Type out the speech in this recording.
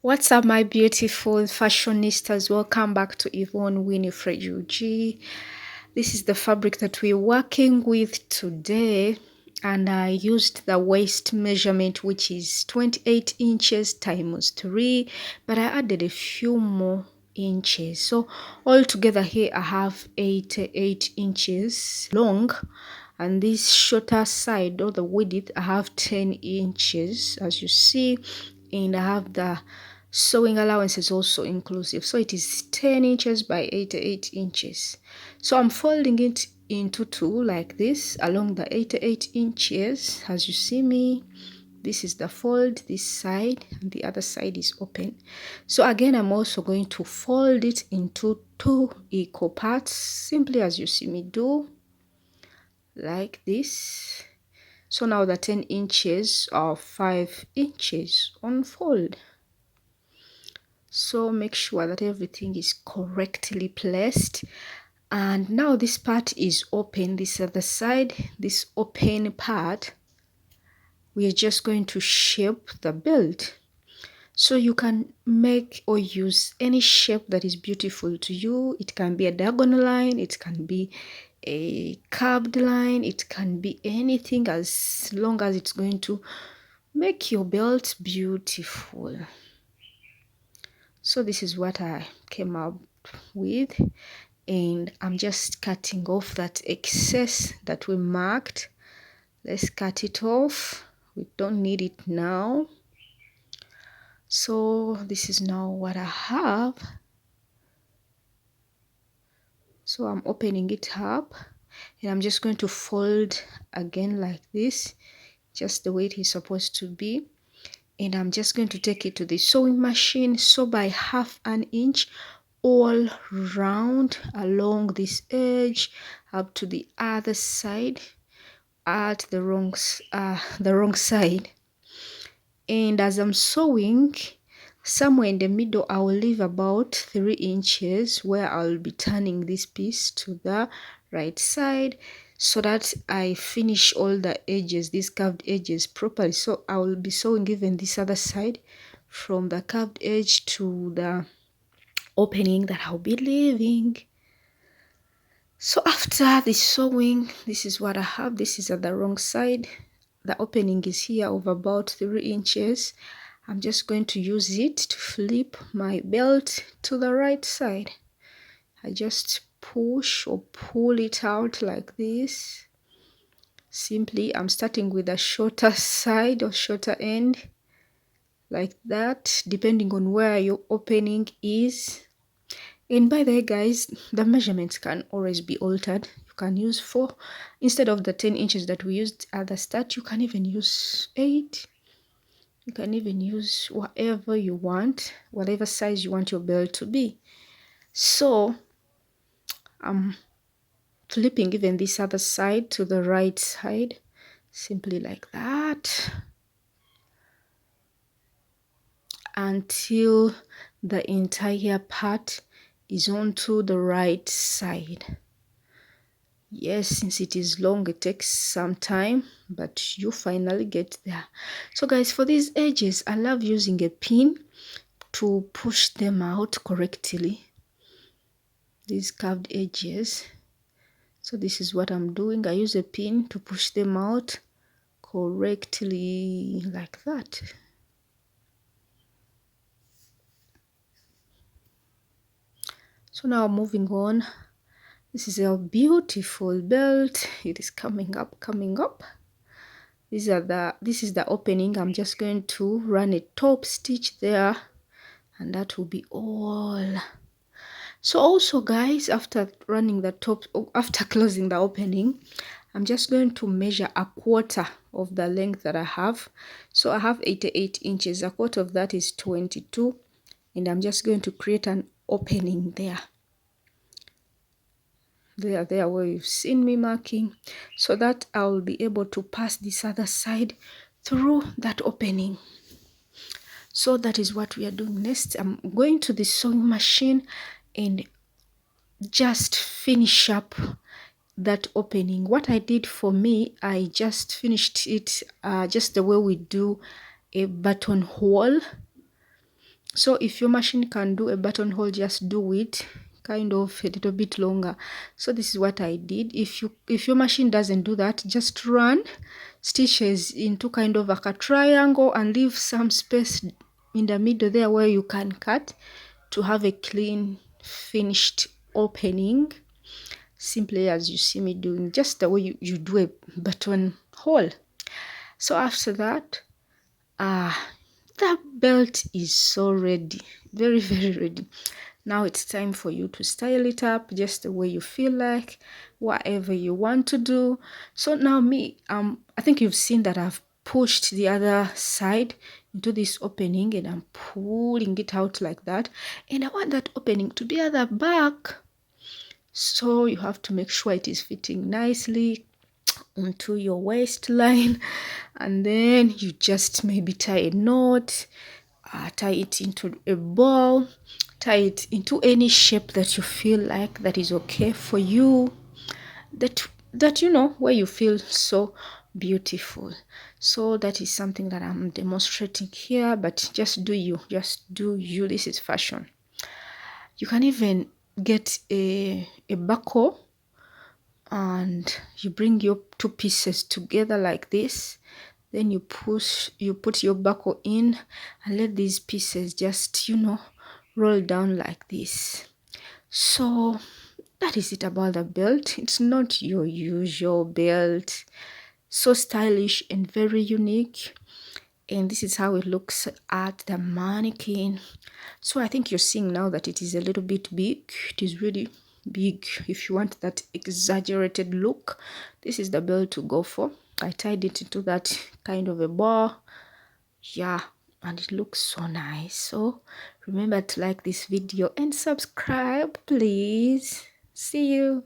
What's up, my beautiful fashionistas? Welcome back to Yvonne Winifred UG. This is the fabric that we're working with today, and I used the waist measurement, which is 28 inches times 3, but I added a few more inches. So altogether here I have 88 inches long, and this shorter side, or the width, I have 10 inches, as you see, and I have the sewing allowance is also inclusive, so it is 10 inches by 88 inches. So I'm folding it into two like this along the 88 inches. As you see me, this is the fold, this side, and the other side is open. So again, I'm also going to fold it into two equal parts, simply as you see me do, like this. So now the 10 inches are 5 inches unfold. So make sure that everything is correctly placed. And now this part is open, this other side, this open part, we are just going to shape the belt. So you can make or use any shape that is beautiful to you. It can be a diagonal line, it can be a curved line, it can be anything, as long as it's going to make your belt beautiful. So this is what I came up with, and I'm just cutting off that excess that we marked. Let's cut it off. We don't need it now. So this is now what I have. So I'm opening it up, and I'm just going to fold again like this, just the way it is supposed to be. And I'm just going to take it to the sewing machine, sew by 1/2 inch all round along this edge up to the other side, at the wrong side. And as I'm sewing, somewhere in the middle I will leave about 3 inches where I'll be turning this piece to the right side, so that I finish all the edges, these curved edges, properly. So I will be sewing even this other side from the curved edge to the opening that I'll be leaving. So after the sewing, this is what I have. This is at the wrong side. The opening is here of about 3 inches. I'm just going to use it to flip my belt to the right side. I just push or pull it out like this. Simply, I'm starting with the shorter side or shorter end, like that, depending on where your opening is. And by the way, guys, the measurements can always be altered. You can use 4 instead of the 10 inches that we used at the start. You can even use 8. You can even use whatever you want, whatever size you want your belt to be. So I'm flipping even this other side to the right side, simply like that, until the entire part is onto the right side. Yes, since it is long, it takes some time, but you finally get there. So guys, for these edges, I love using a pin to push them out correctly, these curved edges. So this is what I'm doing. I use a pin to push them out correctly like that. So now moving on. This is a beautiful belt. It is coming up, coming up. This is the opening. I'm just going to run a top stitch there, and that will be all. So also, guys, after running the top, after closing the opening, I'm just going to measure a quarter of the length that I have. So I have 88 inches. A quarter of that is 22, and I'm just going to create an opening there. There where you've seen me marking, so that I'll be able to pass this other side through that opening. So that is what we are doing next. I'm going to the sewing machine and just finish up that opening. What I did for me, I just finished it just the way we do a buttonhole. So if your machine can do a buttonhole, just do it kind of a little bit longer. So this is what I did. If your machine doesn't do that, just run stitches into kind of like a triangle and leave some space in the middle there where you can cut to have a clean finished opening, simply as you see me doing, just the way you do a buttonhole. So after that, the belt is so ready, very very ready. Now it's time for you to style it up just the way you feel like, whatever you want to do. So now me, I think you've seen that I've pushed the other side into this opening and I'm pulling it out like that, and I want that opening to be at the back. So you have to make sure it is fitting nicely onto your waistline, and then you just maybe tie a knot, tie it into a ball, tie it into any shape that you feel like that is okay for you, that you know, where you feel so beautiful. So that is something that I'm demonstrating here, but just do you, just do you. This is fashion. You can even get a buckle and you bring your two pieces together like this, then you put your buckle in and let these pieces just, you know, roll down like this. So that is it about the belt. It's not your usual belt, so stylish and very unique, and this is how it looks at the mannequin. So I think you're seeing now that it is a little bit big. It is really big. If you want that exaggerated look, this is the belt to go for. I tied it into that kind of a bow. Yeah, and it looks so nice. So remember to like this video and subscribe, please. See you.